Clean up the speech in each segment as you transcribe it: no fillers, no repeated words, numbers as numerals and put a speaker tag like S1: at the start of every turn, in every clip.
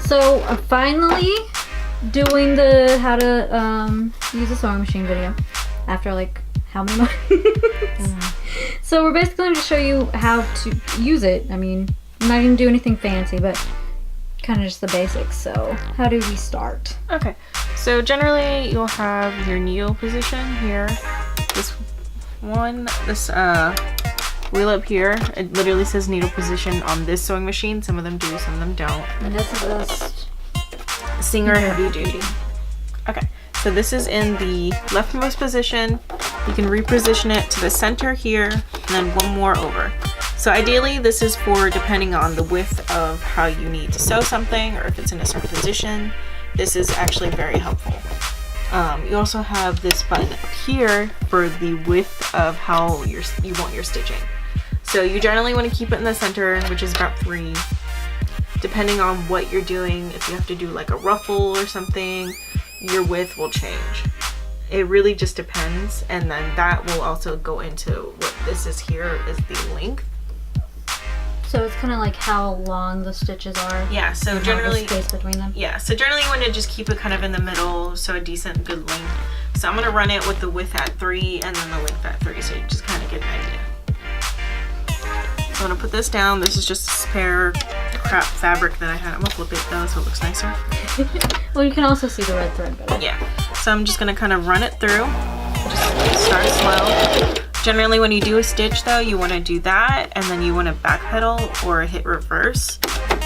S1: So finally doing the how to use a sewing machine video after like how many months? So we're basically going to show you how to use it. I mean, I'm not going to do anything fancy, but kind of just the basics. So how do we start?
S2: Okay, so generally you'll have your needle position here. This wheel up here, it literally says needle position on this sewing machine. Some of them do, some of them don't.
S1: And this is just
S2: Singer heavy duty. Okay, so this is in the leftmost position. You can reposition it to the center here, and then one more over. So ideally this is for depending on the width of how you need to sew something, or if it's in a certain position. This is actually very helpful. You also have this button up here for the width of how you want your stitching. So you generally want to keep it in the center, which is about 3. Depending on what you're doing, if you have to do like a ruffle or something, your width will change. It really just depends, and then that will also go into what this is here is the length.
S1: So it's kind of like how long the stitches are.
S2: Yeah, so generally
S1: the space between them.
S2: Yeah, so generally you want to just keep it kind of in the middle, so a decent good length. So I'm gonna run it with the width at 3 and then the length at 3, so you just kind of get an idea. So I'm gonna put this down. This is just a spare crap fabric that I had. I'm gonna flip it though so it looks nicer.
S1: Well, you can also see the red thread better.
S2: Yeah, so I'm just gonna kind of run it through. Just start slow. Generally when you do a stitch though, you want to do that and then you want to backpedal or hit reverse.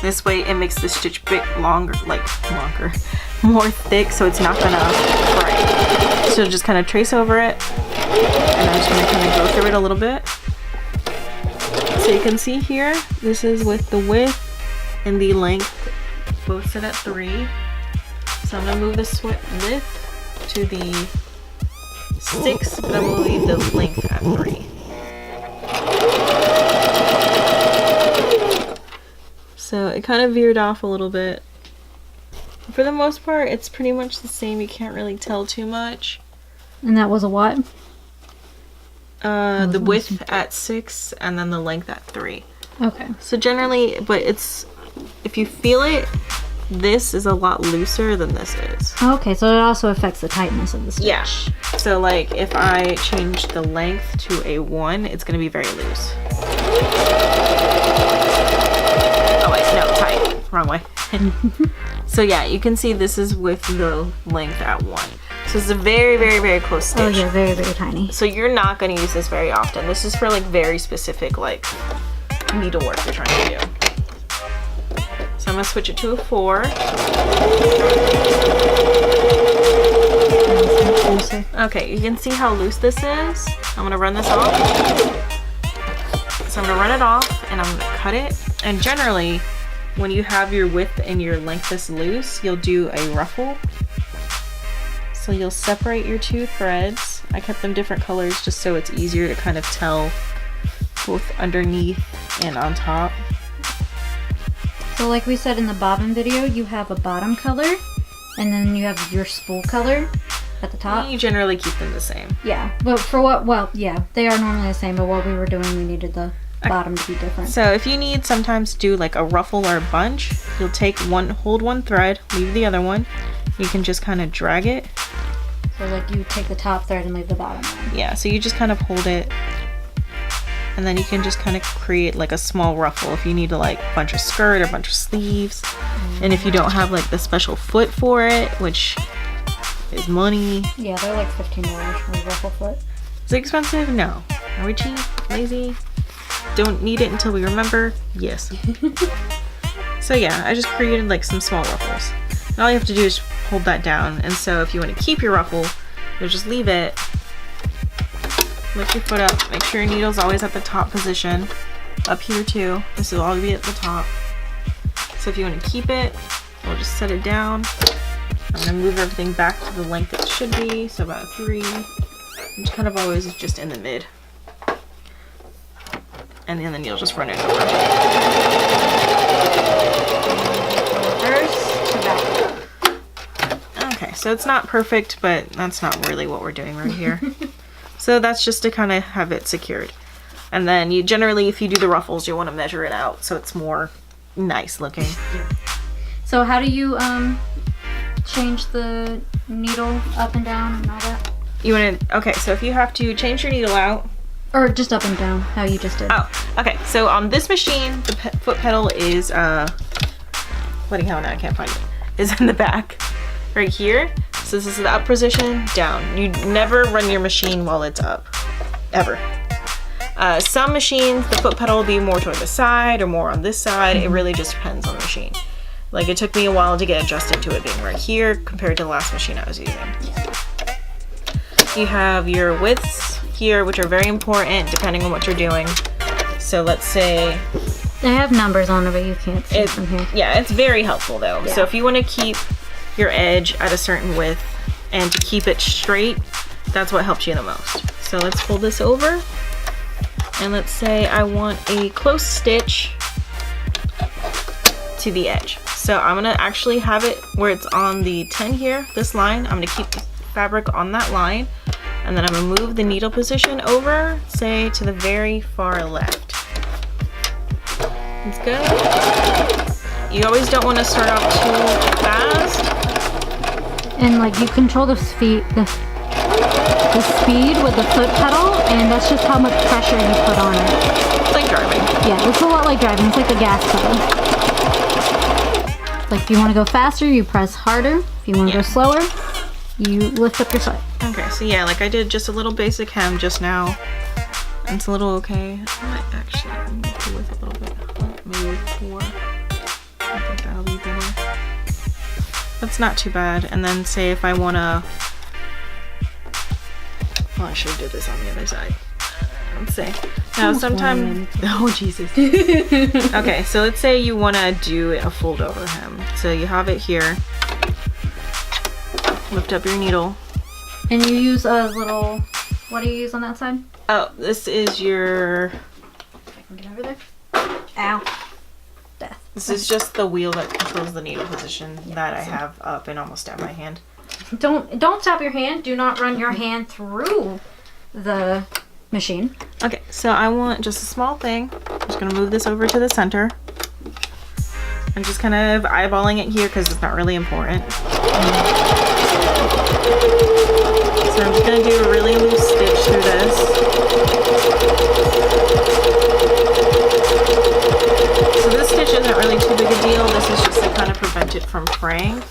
S2: This way it makes the stitch a bit longer, more thick, so it's not gonna fray. So just kind of trace over it, and I'm just gonna kind of go through it a little bit. So you can see here, this is with the width and the length both set at 3. So I'm gonna move this width to the 6, but I'm gonna leave the length at 3. So it kind of veered off a little bit. For the most part, it's pretty much the same. You can't really tell too much.
S1: And that was a what?
S2: The width at 6 and then the length at 3.
S1: Okay.
S2: So generally, but it's, if you feel it, this is a lot looser than this is.
S1: Okay, so it also affects the tightness of the stitch.
S2: Yeah. So like if I change the length to a 1, it's going to be very loose. Oh wait, no, tight. Wrong way. So yeah, you can see this is with the length at 1. So it's a very, very, very close stitch.
S1: Oh yeah, very, very tiny.
S2: So you're not going to use this very often. This is for like very specific like needlework you're trying to do. So I'm going to switch it to a 4. Okay, you can see how loose this is. I'm going to run this off. So I'm going to run it off and I'm going to cut it. And generally, when you have your width and your length this loose, you'll do a ruffle. So you'll separate your 2 threads. I kept them different colors just so it's easier to kind of tell both underneath and on top.
S1: So like we said in the bobbin video, you have a bottom color and then you have your spool color at the top.
S2: You generally keep them the same.
S1: Yeah, but for what, well, yeah, they are normally the same, but what we were doing, we needed the bottom to be different.
S2: So if you need sometimes to do like a ruffle or a bunch, you'll take hold one thread, leave the other one. You can just kind of drag it.
S1: So like you take the top thread and leave the bottom one.
S2: Yeah, so you just kind of hold it. And then you can just kind of create like a small ruffle if you need to like bunch a skirt or bunch of sleeves. And if you don't have like the special foot for it, which is money.
S1: Yeah, they're like $15 for a ruffle foot.
S2: Is it expensive? No. Are we cheap? Lazy? Don't need it until we remember? Yes. So yeah, I just created like some small ruffles. And all you have to do is hold that down. And so if you want to keep your ruffle, you'll just leave it. Lift your foot up. Make sure your needle's always at the top position. Up here too. This will all be at the top. So if you want to keep it, we'll just set it down. I'm going to move everything back to the length it should be. So about 3. It's kind of always just in the mid. And then you'll just run it over.
S1: Reverse to back.
S2: Okay, so it's not perfect, but that's not really what we're doing right here. So that's just to kind of have it secured. And then you generally, if you do the ruffles, you want to measure it out so it's more nice looking.
S1: So how do you change the needle up and down and all that?
S2: You want to, okay, so if you have to change your needle out.
S1: Or just up and down, how you just did.
S2: Oh, okay, so on this machine, the foot pedal is, bloody hell, now I can't find it, is in the back, right here. So this is the up position, down. You never run your machine while it's up, ever. Some machines, the foot pedal will be more toward the side or more on this side. It really just depends on the machine. Like, it took me a while to get adjusted to it being right here compared to the last machine I was using.
S1: Yeah.
S2: You have your widths here, which are very important depending on what you're doing. So let's say...
S1: They have numbers on it, but you can't see it from here.
S2: Yeah, it's very helpful though. Yeah. So if you want to keep your edge at a certain width and to keep it straight, that's what helps you the most. So let's fold this over. And let's say I want a close stitch to the edge. So I'm gonna actually have it where it's on the 10 here, this line. I'm gonna keep the fabric on that line. And then I'm gonna move the needle position over, say to the very far left. That's good. You always don't wanna start off too fast.
S1: And like you control the speed with the foot pedal, and that's just how much pressure you put on it.
S2: It's like driving.
S1: Yeah, it's a lot like driving. It's like the gas pedal. Like if you want to go faster, you press harder. If you want to go slower, you lift up your foot.
S2: Okay, so yeah, like I did just a little basic hem just now. And it's a little okay. I might actually move the width a little bit. Maybe with 4. I think that'll be better. That's not too bad. And then say if I wanna, well, I should have did this on the other side. Let's see. Now sometimes, oh Jesus. Okay, so let's say you wanna do a fold over hem. So you have it here. Lift up your needle.
S1: And you use a little, what do you use on that side?
S2: Oh, this is your,
S1: I can get over there. Ow. Death.
S2: This is just the wheel that controls the needle position that I have up and almost at my hand.
S1: Don't stop your hand. Do not run your hand through the machine.
S2: Okay, so I want just a small thing. I'm just gonna move this over to the center. I'm just kind of eyeballing it here because it's not really important. So I'm just gonna do a really loose stitch through this. So this stitch isn't really too big a deal. This is just to kind of prevent it from fraying.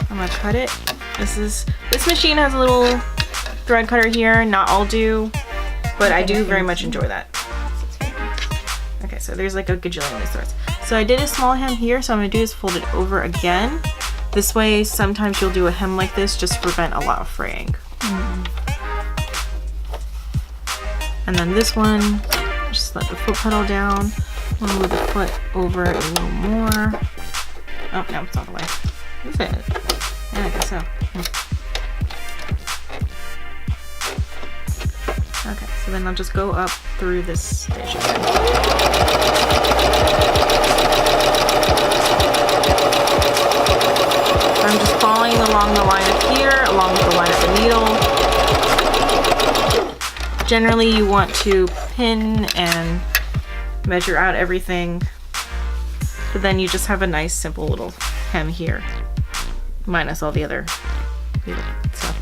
S2: I'm gonna cut it. This machine has a little thread cutter here. Not all do, but I do very much enjoy that. Okay, so there's like a gajillion of these threads. So I did a small hem here, so I'm gonna do is fold it over again. This way, sometimes you'll do a hem like this just to prevent a lot of fraying. And then this one, just let the foot pedal down. I'm gonna move the foot over a little more. Oh, no, it's all the way. Is it? Yeah, I guess so. Okay, so then I'll just go up through this stitch again. I'm just following along the line up here, along with the line of the needle. Generally, you want to pin and measure out everything, but then you just have a nice, simple little hem here, minus all the other stuff.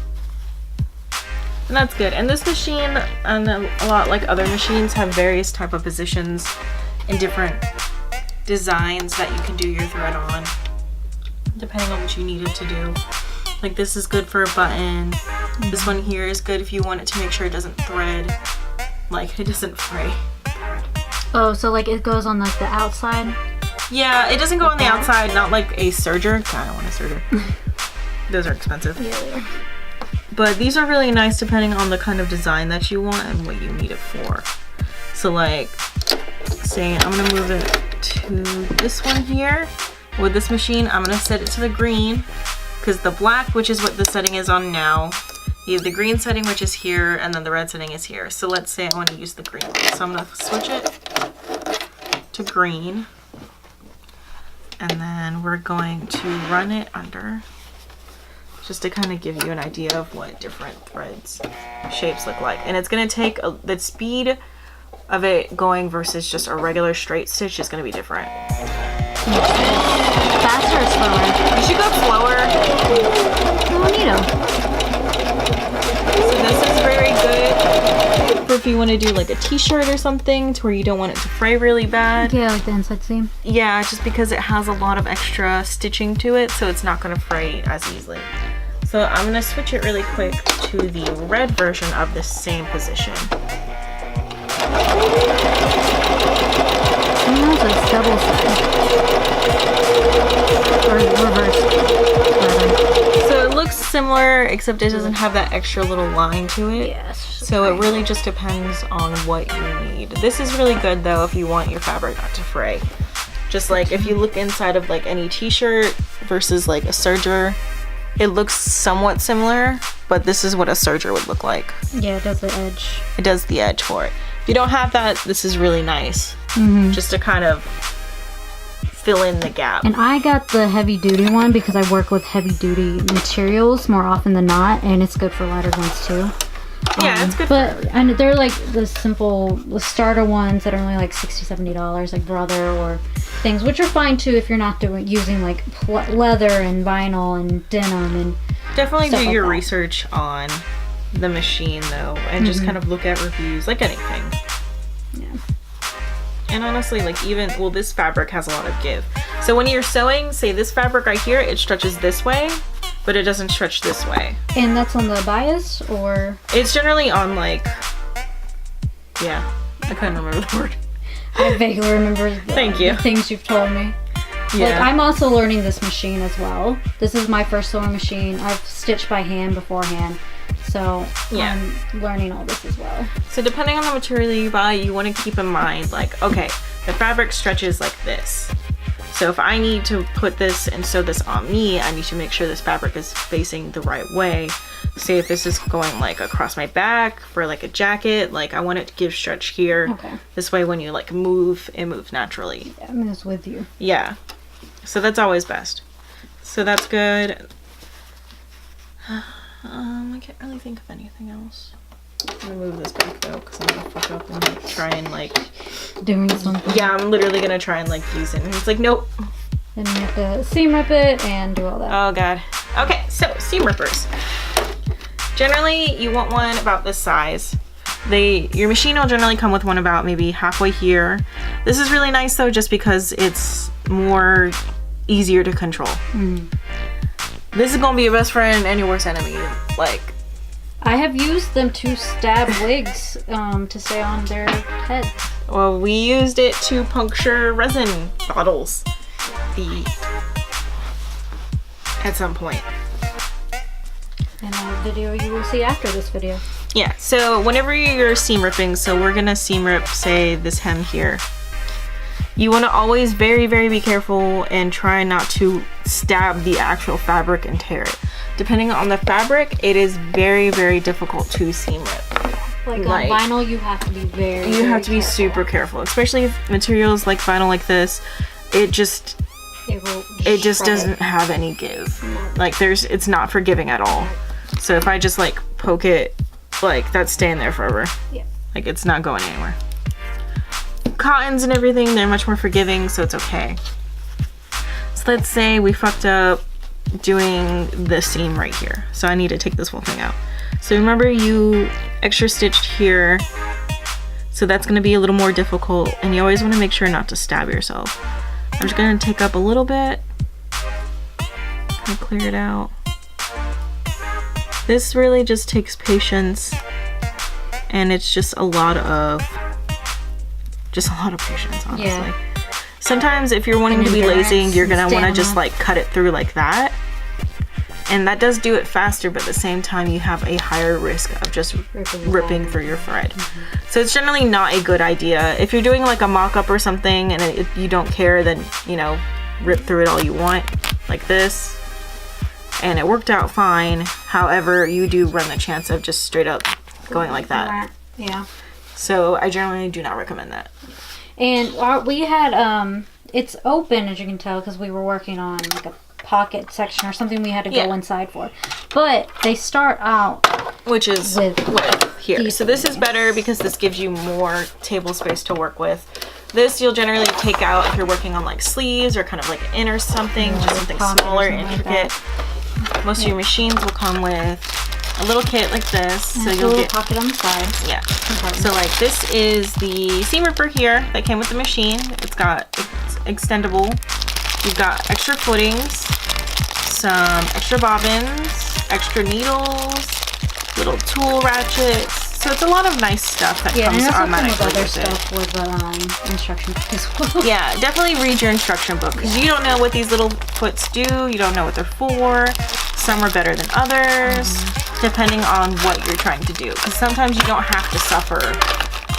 S2: And that's good. And this machine, and a lot like other machines, have various type of positions and different designs that you can do your thread on, depending on what you need it to do. Like this is good for a button. This one here is good if you want it to make sure it doesn't thread, like it doesn't fray.
S1: Oh, so like it goes on like the outside?
S2: Yeah, it doesn't go on the outside, not like a serger. God, I don't want a serger. Those are expensive.
S1: Yeah, they are.
S2: But these are really nice depending on the kind of design that you want and what you need it for. So like, say I'm gonna move it to this one here. With this machine, I'm gonna set it to the green, because the black, which is what the setting is on now, you have the green setting, which is here, and then the red setting is here. So let's say I want to use the green one. So I'm gonna switch it to green. And then we're going to run it under, just to kind of give you an idea of what different threads shapes look like. And it's gonna take the speed of it going versus just a regular straight stitch is gonna be different.
S1: Faster or
S2: for if you want to do like a t-shirt or something to where you don't want it to fray really bad.
S1: Yeah, like the inside seam.
S2: Yeah, just because it has a lot of extra stitching to it, so it's not going to fray as easily. So I'm going to switch it really quick to the red version of the same position.
S1: Sometimes it's double sided. Or reversed.
S2: So it looks similar, except it doesn't have that extra little line to it.
S1: Yes.
S2: So it really just depends on what you need. This is really good though if you want your fabric not to fray. Just like if you look inside of like any t-shirt versus like a serger, it looks somewhat similar, but this is what a serger would look like.
S1: Yeah, it does the edge.
S2: It does the edge for it. If you don't have that, this is really nice. Just to kind of fill in the gap.
S1: And I got the heavy duty one because I work with heavy duty materials more often than not, and it's good for lighter ones too.
S2: Yeah, it's good.
S1: But and they're like the starter ones that are only like $60, $70, like Brother or things, which are fine too if you're not using like leather and vinyl and denim and
S2: definitely do
S1: like
S2: your
S1: that.
S2: research on the machine though, and just kind of look at reviews like anything.
S1: Yeah.
S2: And honestly, like this fabric has a lot of give. So when you're sewing, say this fabric right here, it stretches this way, but it doesn't stretch this way.
S1: And that's on the bias or?
S2: It's generally on like, yeah, I couldn't remember the word.
S1: I vaguely remember
S2: Thank you.
S1: the things you've told me.
S2: Yeah.
S1: Like, I'm also learning this machine as well. This is my first sewing machine. I've stitched by hand beforehand. So
S2: Yeah.
S1: I'm learning all this as well.
S2: So depending on the material you buy, you want to keep in mind like, okay, the fabric stretches like this. So if I need to put this and sew this on me, I need to make sure this fabric is facing the right way. Say if this is going like across my back for like a jacket, like I want it to give stretch here.
S1: Okay.
S2: This way when you like move, it moves naturally.
S1: Yeah, I'm just with you.
S2: Yeah. So that's always best. So that's good. I can't really think of anything else. I'm gonna move this back though, because I'm gonna fuck up and like, try and like...
S1: Doing something.
S2: Yeah, I'm literally gonna try and like use it. And it's like, nope.
S1: Then you have to seam rip it and do all that.
S2: Oh god. Okay, so seam rippers. Generally, you want one about this size. Your machine will generally come with one about maybe halfway here. This is really nice though, just because it's more easier to control. This is gonna be your best friend and your worst enemy. Like,
S1: I have used them to stab wigs to stay on their heads.
S2: well, we used it to puncture resin bottles at some point.
S1: In a video you will see after this video.
S2: Yeah, so whenever you're seam ripping, so we're gonna seam rip, say, this hem here. You want to always very, very be careful and try not to stab the actual fabric and tear it. Depending on the fabric, it is very, very difficult to seam rip.
S1: Like
S2: Like,
S1: on vinyl, you have to be very
S2: You have to be
S1: careful.
S2: super careful, especially if materials like vinyl like this. It just
S1: Shred.
S2: doesn't have any give. Like it's not forgiving at all. So if I just like poke it, like that's staying there forever.
S1: Yeah.
S2: Like it's not going anywhere. Cottons and everything, they're much more forgiving, so it's okay. So let's say we fucked up doing the seam right here. So I need to take this whole thing out. So remember you extra stitched here. So that's gonna be a little more difficult, and you always wanna make sure not to stab yourself. I'm just gonna take up a little bit and clear it out. This really just takes patience, and it's just a lot of patience, honestly.
S1: Yeah.
S2: Sometimes if you're wanting to be lazy, you're gonna want to just like cut it through like that, and that does do it faster, but at the same time you have a higher risk of just ripping through your thread. So it's generally not a good idea. If you're doing like a mock-up or something and if you don't care, then you know, rip through it all you want like this, and it worked out fine. However, you do run the chance of just straight up going like that.
S1: Yeah.
S2: So I generally do not recommend that.
S1: And we had it's open, as you can tell, because we were working on like a pocket section or something we had to go inside for. But they start out
S2: which is
S1: with
S2: here. So this is better because this gives you more table space to work with. This you'll generally take out if you're working on like sleeves or kind of like an inner something, just something smaller, intricate. Most of your machines will come with a little kit like this.
S1: And
S2: So
S1: it's a
S2: you'll
S1: little
S2: get
S1: pocket on the side.
S2: yeah.
S1: Compartment.
S2: So like this is the seam ripper here that came with the machine. It's extendable. You've got extra footings, some extra bobbins, extra needles, little tool ratchets. So it's a lot of nice stuff that comes automatically
S1: other
S2: with
S1: stuff with the instruction book as well.
S2: Yeah, definitely read your instruction book because you don't know what these little foots do. You don't know what they're for. Some are better than others, depending on what you're trying to do. Because sometimes you don't have to suffer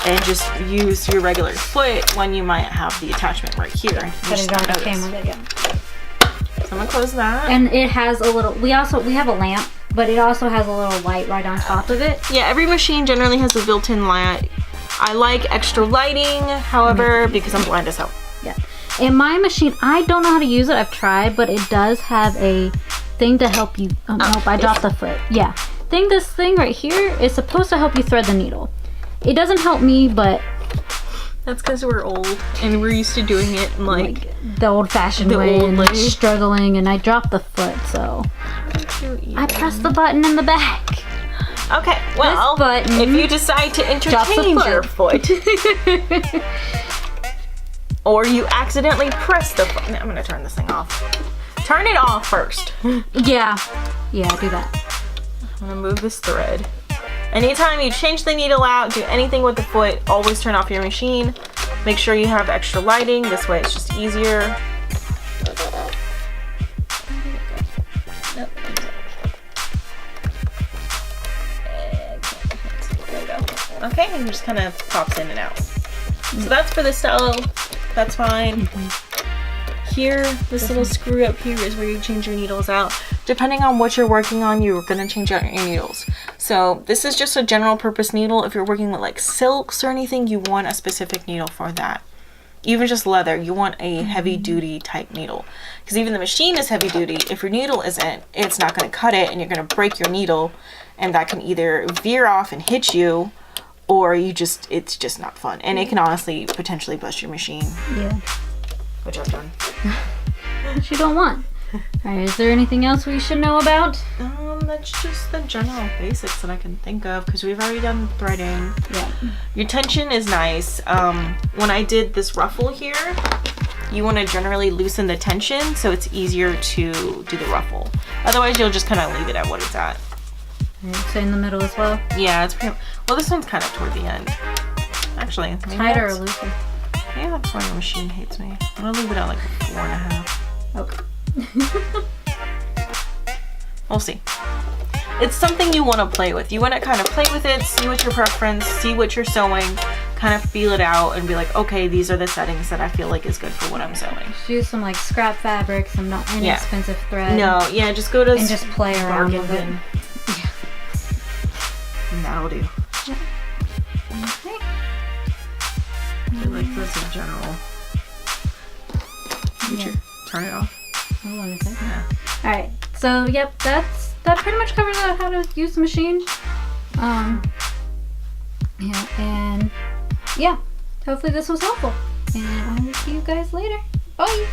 S2: and just use your regular foot when you might have the attachment right here.
S1: But it already came with it, yeah.
S2: So I'm gonna close that.
S1: And it has a little. We have a lamp, but it also has a little light right on top of it.
S2: Yeah, every machine generally has a built-in light. I like extra lighting, however, because I'm blind as hell.
S1: Yeah. In my machine, I don't know how to use it. I've tried, but it does have a thing to help you. Oh, nope, I dropped the foot. Yeah. This thing right here is supposed to help you thread the needle. It doesn't help me, but
S2: that's because we're old and we're used to doing it like
S1: the old-fashioned way, and like struggling. And I dropped the foot, so I pressed the button in the back.
S2: Okay, well, if you decide to interchange your foot, or you accidentally press the foot, I'm gonna turn this thing off. Turn it off first.
S1: Yeah, do that.
S2: I'm gonna move this thread. Anytime you change the needle out, do anything with the foot, always turn off your machine. Make sure you have extra lighting. This way it's just easier. Okay, and it just kind of pops in and out. So that's for the stylo. That's fine. Here, this little screw up here is where you change your needles out. Depending on what you're working on, you're gonna change out your needles. So this is just a general purpose needle. If you're working with like silks or anything, you want a specific needle for that. Even just leather, you want a heavy duty type needle. Because even the machine is heavy duty. If your needle isn't, it's not gonna cut it and you're gonna break your needle, and that can either veer off and hit you, or it's just not fun. And it can honestly potentially bust your machine.
S1: Yeah.
S2: Which I've done.
S1: Which you don't want. Alright, is there anything else we should know about?
S2: That's just the general basics that I can think of, because we've already done threading.
S1: Yeah.
S2: Your tension is nice. When I did this ruffle here, you want to generally loosen the tension so it's easier to do the ruffle. Otherwise, you'll just kind of leave it at what it's at.
S1: So in the middle as well?
S2: Yeah, it's pretty... Well, this one's kind of toward the end. Actually,
S1: tighter or looser?
S2: Yeah, that's why your machine hates me. I'm gonna leave it at like 4.5.
S1: Okay.
S2: We'll see. It's something you want to play with. You want to kind of play with it, see what your preference, see what you're sewing, kind of feel it out and be like, okay, these are the settings that I feel like is good for what I'm sewing.
S1: Just use some like scrap fabric, some not inexpensive thread.
S2: No, yeah, just go to
S1: and just play around with it.
S2: And that'll do.
S1: Yeah. Okay.
S2: I like this in general. Turn it off.
S1: Hold on a second.
S2: Yeah.
S1: Alright, so yep, that pretty much covers how to use the machine. Yeah, and yeah, hopefully this was helpful. And I will see you guys later. Bye!